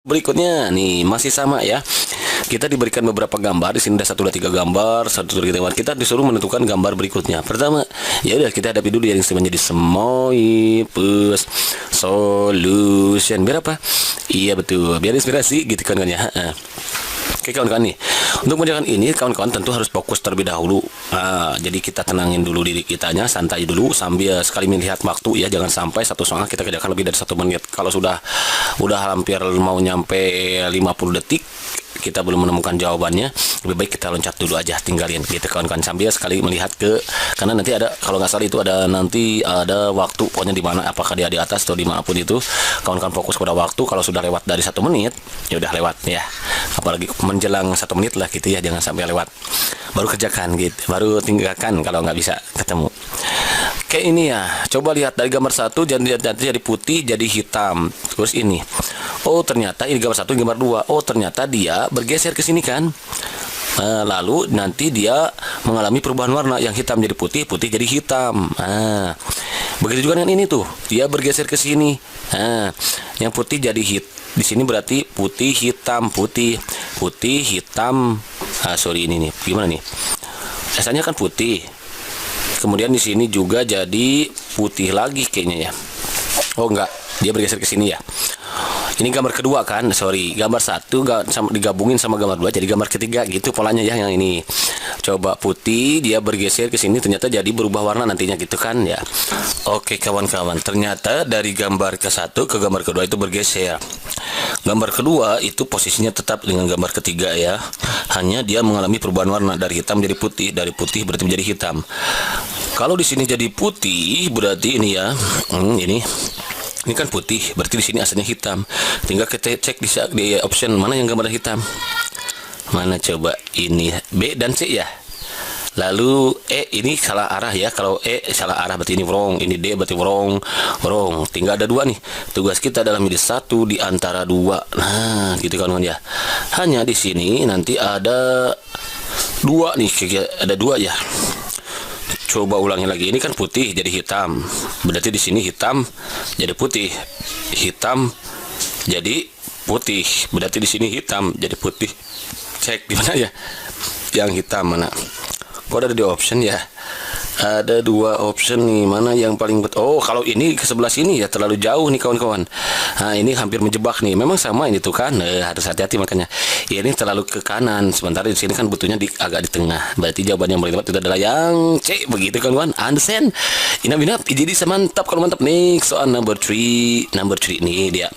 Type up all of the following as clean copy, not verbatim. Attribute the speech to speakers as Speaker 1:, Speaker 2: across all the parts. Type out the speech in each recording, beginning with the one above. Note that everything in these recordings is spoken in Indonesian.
Speaker 1: Berikutnya nih masih sama ya. Kita diberikan beberapa gambar. Di sini ada 1 2 3 gambar, 1 2 3 gambar. Kita disuruh menentukan gambar berikutnya. Pertama, ya udah kita hadapi dulu yang menjadi Semoipus Solution. Biar apa? Iya betul, biar inspirasi gitu kan ya. Oke kawan-kawan nih, untuk mengerjakan ini kawan-kawan tentu harus fokus terlebih dahulu. Jadi kita tenangin dulu diri kitanya, santai dulu sambil sekali melihat waktu ya, jangan sampai satu soal kita kerjakan lebih dari 1 menit. Kalau sudah hampir mau nyampe 50 detik kita belum menemukan jawabannya, lebih baik kita loncat dulu aja, tinggalin gitu kawan-kawan, sambil sekali melihat karena nanti ada, kalau nggak salah itu ada waktu pokoknya di mana, apakah dia di atas atau di mana pun itu, kawan-kawan fokus pada waktu. Kalau sudah lewat dari 1 menit ya udah lewat ya, apalagi menjelang 1 menit lah gitu ya, jangan sampai lewat, baru kerjakan gitu, baru tinggalkan kalau nggak bisa ketemu. Kayak ini ya, coba lihat dari gambar 1 jadi putih jadi hitam, terus ini, oh ternyata ini gambar 1, gambar 2, oh ternyata dia bergeser ke sini kan. Lalu nanti dia mengalami perubahan warna, yang hitam jadi putih, putih jadi hitam. Begitu juga dengan ini tuh, dia bergeser ke sini. Yang putih jadi di sini berarti putih hitam, putih hitam. Sorry ini nih, gimana nih? Asalnya kan putih. Kemudian di sini juga jadi putih lagi kayaknya ya. Oh enggak, dia bergeser ke sini ya. Ini gambar kedua kan, sorry, gambar 1 digabungin sama gambar 2 jadi gambar ketiga gitu polanya ya. Yang ini coba putih, dia bergeser ke sini, ternyata jadi berubah warna nantinya gitu kan ya. Oke kawan-kawan, ternyata dari gambar ke-1 ke gambar kedua itu bergeser. Gambar kedua itu posisinya tetap dengan gambar ketiga ya, hanya dia mengalami perubahan warna dari hitam jadi putih, dari putih berarti menjadi hitam. Kalau di sini jadi putih berarti ini ya, ini kan putih, berarti di sini asalnya hitam. Tinggal kita cek di option mana yang gambar hitam. Mana coba, ini B dan C ya. Lalu ini salah arah ya. Kalau salah arah berarti ini wrong, ini D berarti wrong. Tinggal ada 2 nih. Tugas kita adalah milih 1 di antara 2. Nah, gitu kan ya. Hanya di sini nanti ada 2 nih, ada 2 ya. Coba ulangi lagi. Ini kan putih jadi hitam. Berarti di sini hitam jadi putih. Hitam jadi putih. Berarti di sini hitam jadi putih. Cek di mana ya? Yang hitam mana? Kok ada di option ya? Ada 2 option nih, mana yang paling betul? Oh, kalau ini ke sebelah sini ya terlalu jauh nih kawan-kawan. Nah, ini hampir menjebak nih. Memang sama ini tuh kan. Harus hati-hati makanya. Ini terlalu ke kanan. Sementara di sini kan butuhnya agak di tengah. Berarti jawaban yang paling tepat itu adalah yang C. Begitu kawan-kawan. Understand? Inap. Jadi mantap kalau mantap nih. Soal number 3 nih dia.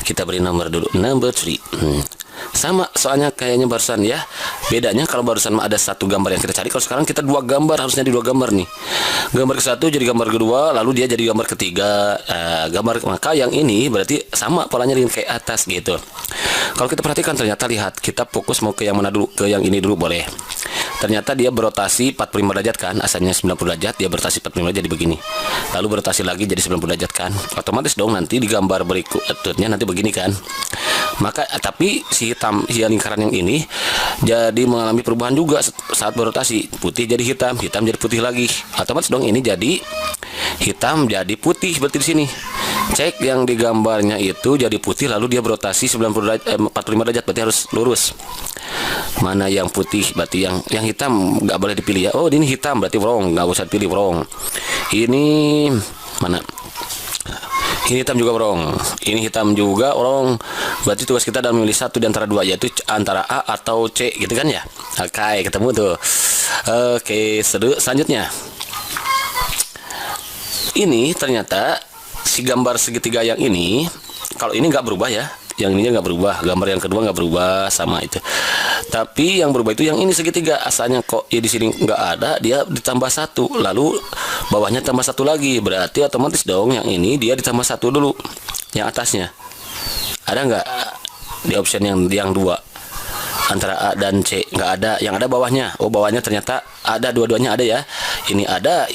Speaker 1: Kita beri nomor dulu. Number 3. Sama soalnya kayaknya barusan ya. Bedanya kalau barusan ada 1 gambar yang kita cari, kalau sekarang kita 2 gambar, harusnya di 2 gambar nih. Gambar ke-1 jadi gambar kedua, lalu dia jadi gambar ketiga. Maka yang ini berarti sama polanya dengan kayak atas gitu. Kalau kita perhatikan ternyata lihat, kita fokus mau ke yang mana dulu? Ke yang ini dulu boleh. Ternyata dia berotasi 45 derajat kan, asalnya 90 derajat, dia berotasi 45 derajat jadi begini. Lalu berotasi lagi jadi 90 derajat kan. Otomatis dong nanti di gambar berikutnya nanti begini kan. Maka tapi si lingkaran yang ini jadi mengalami perubahan juga saat berotasi. Putih jadi hitam, hitam jadi putih lagi. Otomatis dong ini jadi hitam jadi putih berarti di sini. Cek yang di gambarnya itu jadi putih lalu dia berotasi 90 derajat, 45 derajat berarti harus lurus. Mana yang putih berarti yang hitam nggak boleh dipilih ya. Oh ini hitam berarti wrong, nggak usah pilih wrong. Ini mana? Ini hitam juga wrong. Ini hitam juga wrong. Berarti tugas kita adalah memilih 1 di antara 2, yaitu antara A atau C gitu kan ya. Oke, ketemu tuh. Oke, selanjutnya. Ini ternyata si gambar segitiga yang ini, kalau ini nggak berubah ya. Yang ininya nggak berubah, gambar yang kedua nggak berubah, sama itu. Tapi yang berubah itu yang ini segitiga, asalnya kok ya di sini nggak ada, dia ditambah 1, lalu bawahnya tambah 1 lagi, berarti otomatis dong yang ini dia ditambah 1 dulu, yang atasnya. Ada nggak di option yang 2 antara A dan C? Nggak ada, yang ada bawahnya. Oh bawahnya ternyata ada, dua-duanya ada ya. Ini ada,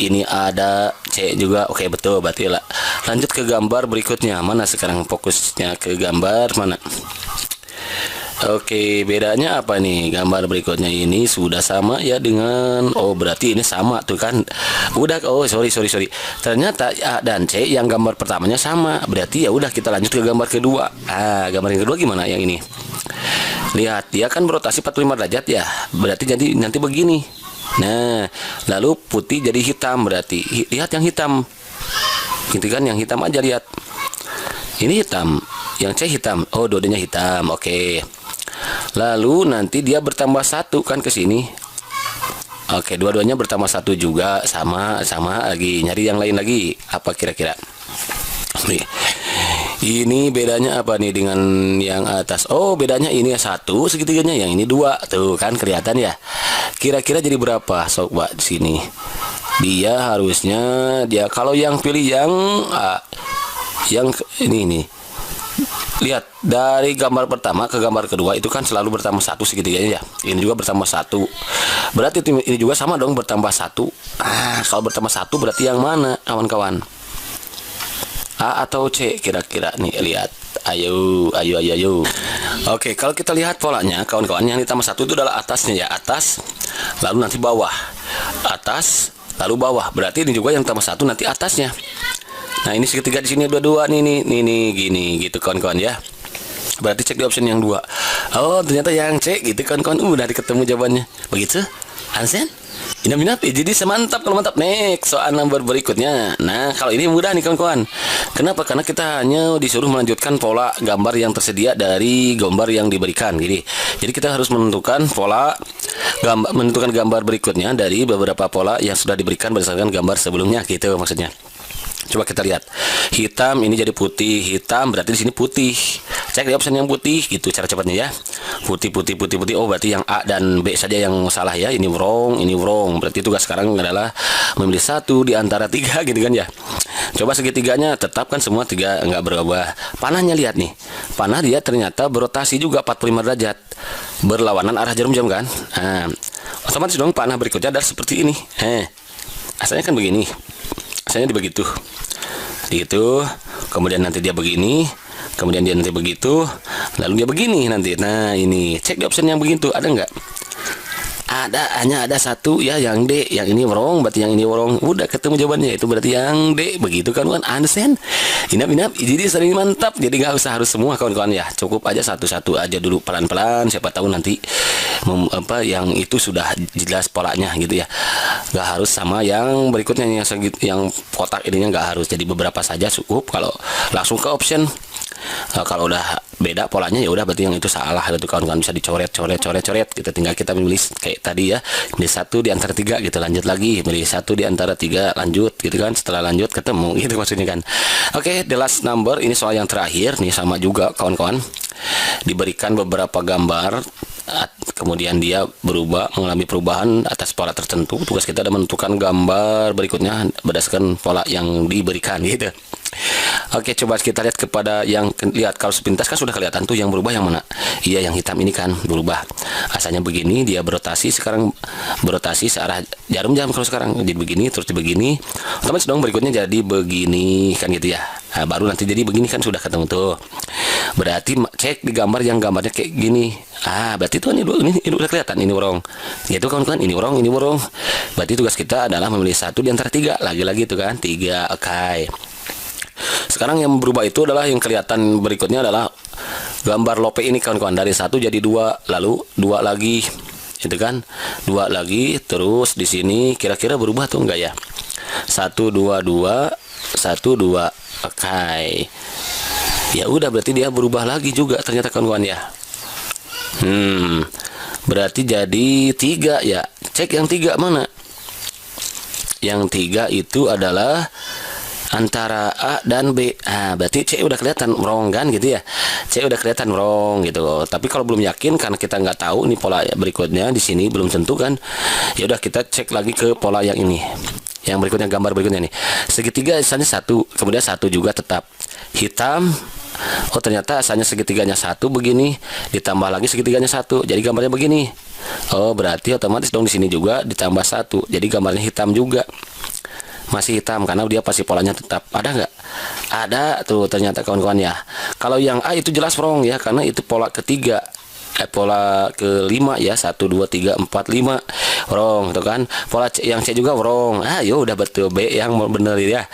Speaker 1: C juga. Oke betul, berarti lah. Lanjut ke gambar berikutnya. Mana sekarang fokusnya ke gambar mana? Oke, bedanya apa nih? Gambar berikutnya ini sudah sama ya dengan, oh berarti ini sama tuh kan. Udah, oh sorry. Ternyata A dan C yang gambar pertamanya sama. Berarti ya udah kita lanjut ke gambar kedua. Gambar yang kedua gimana yang ini? Lihat, dia kan berotasi 45 derajat ya. Berarti jadi nanti begini. Nah, lalu putih jadi hitam berarti. Lihat yang hitam. Gitu kan, yang hitam aja lihat. Ini hitam, yang C hitam. Oh, dua-duanya hitam. Oke. Lalu nanti dia bertambah satu kan ke sini. Oke, dua-duanya bertambah satu juga, sama lagi. Nyari yang lain lagi. Apa kira-kira? Nih. Ini bedanya apa nih dengan yang atas? Oh, bedanya ini satu segitiganya, yang ini dua. Tuh kan kelihatan ya. Kira-kira jadi berapa? Coba di sini. Dia harusnya kalau yang pilih yang ini. Lihat, dari gambar pertama ke gambar kedua itu kan selalu bertambah satu segitiganya ya. Ini juga bertambah satu. Berarti ini juga sama dong, bertambah satu. Kalau bertambah satu berarti yang mana kawan-kawan? A atau C kira-kira nih, lihat. Ayo. Oke, kalau kita lihat polanya kawan-kawan, yang ditambah satu itu adalah atasnya ya, atas. Lalu nanti bawah. Atas, lalu bawah. Berarti ini juga yang tambah satu nanti atasnya. Nah, ini segitiga di sini dua-dua nih gini gitu kawan-kawan ya. Berarti cek di option yang 2. Oh, ternyata yang C gitu kawan-kawan. Udah ketemu jawabannya. Begitu? Ansen? Inap-inap ya, jadi semantap kalau mantap. Next, soal nomor berikutnya. Nah, kalau ini mudah nih kawan-kawan. Kenapa? Karena kita hanya disuruh melanjutkan pola gambar yang tersedia dari gambar yang diberikan. Jadi kita harus menentukan menentukan gambar berikutnya dari beberapa pola yang sudah diberikan berdasarkan gambar sebelumnya gitu maksudnya. Coba kita lihat. Hitam ini jadi putih. Hitam berarti di sini putih. Cek di option yang putih gitu cara cepatnya ya. Putih. Oh, berarti yang A dan B saja yang salah ya. Ini wrong. Berarti tugas sekarang adalah memilih satu di antara 3 gitu kan ya. Coba segitiganya, tetapkan semua 3 enggak berubah. Panahnya lihat nih. Panah dia ternyata berotasi juga 45 derajat. Berlawanan arah jarum jam kan. Nah, otomatis dong panah berikutnya adalah seperti ini. Asalnya kan begini. Asalnya begitu. Gitu. Kemudian nanti dia begini. Kemudian dia nanti begitu. Lalu dia begini nanti. Nah, ini cek di option yang begitu. Ada nggak? Hanya ada satu ya, yang D. Yang ini wrong, berarti yang ini wrong. Udah ketemu jawabannya, itu berarti yang D. Begitu kan, understand? Inap. Jadi sering mantap. Jadi nggak usah harus semua kawan-kawan ya. Cukup aja satu-satu aja dulu, pelan-pelan. Siapa tahu nanti yang itu sudah jelas polanya gitu ya. Nggak harus sama yang berikutnya, yang kotak ininya nggak harus. Jadi beberapa saja cukup. Kalau langsung ke option, kalau udah beda polanya ya udah berarti yang itu salah gitu kawan-kawan. Bisa dicoret gitu. Tinggal kita memilih kayak tadi ya, milih satu di antara 3 gitu, lanjut lagi milih satu di antara 3, lanjut gitu kan. Setelah lanjut ketemu gitu maksudnya kan. Oke, the last number ini soal yang terakhir nih, sama juga kawan-kawan. Diberikan beberapa gambar, kemudian dia mengalami perubahan atas pola tertentu. Tugas kita adalah menentukan gambar berikutnya berdasarkan pola yang diberikan gitu. Oke, coba kita lihat kepada yang lihat. Kalau sepintas kan sudah kelihatan tuh yang berubah yang mana. Iya, yang hitam ini kan berubah. Asalnya begini, dia berotasi, sekarang berotasi searah jarum jam. Kalau sekarang jadi begini, terus begini, otomatis dong berikutnya jadi begini kan gitu ya. Nah, baru nanti jadi begini kan sudah ketemu tuh. Berarti cek di gambar yang gambarnya kayak gini. Berarti tuh ini udah kelihatan, ini wrong. Itu kawan-kawan, ini wrong. Berarti tugas kita adalah memilih satu di antara 3. Lagi-lagi itu kan 3. Oke. Sekarang yang berubah itu adalah yang kelihatan berikutnya adalah gambar lope ini kawan-kawan. Dari 1 jadi 2, lalu 2 lagi. Itu kan 2 lagi, terus di sini kira-kira berubah tuh enggak ya? 1 2 2 1 2. Oke. Ya udah, berarti dia berubah lagi juga ternyata kawan-kawan ya. Berarti jadi 3 ya. Cek yang 3 mana? Yang 3 itu adalah antara A dan B. Berarti C udah kelihatan wrong kan gitu ya. C udah kelihatan wrong gitu. Tapi kalau belum yakin karena kita nggak tahu ini pola berikutnya di sini belum tentu kan. Ya udah, kita cek lagi ke pola yang ini. Yang berikutnya, gambar berikutnya nih. Segitiga asalnya 1, kemudian 1 juga tetap hitam. Oh, ternyata asalnya segitiganya 1 begini, ditambah lagi segitiganya 1. Jadi gambarnya begini. Oh, berarti otomatis dong di sini juga ditambah 1. Jadi gambarnya hitam juga. Masih hitam karena dia pasti polanya tetap. Ada nggak? Ada tuh ternyata kawan-kawan ya. Kalau yang A itu jelas wrong ya, karena itu pola ketiga. pola kelima ya, 1 2 3 4 5 wrong, tuh kan. Pola C, yang C juga wrong. Yo udah betul, B yang bener ya.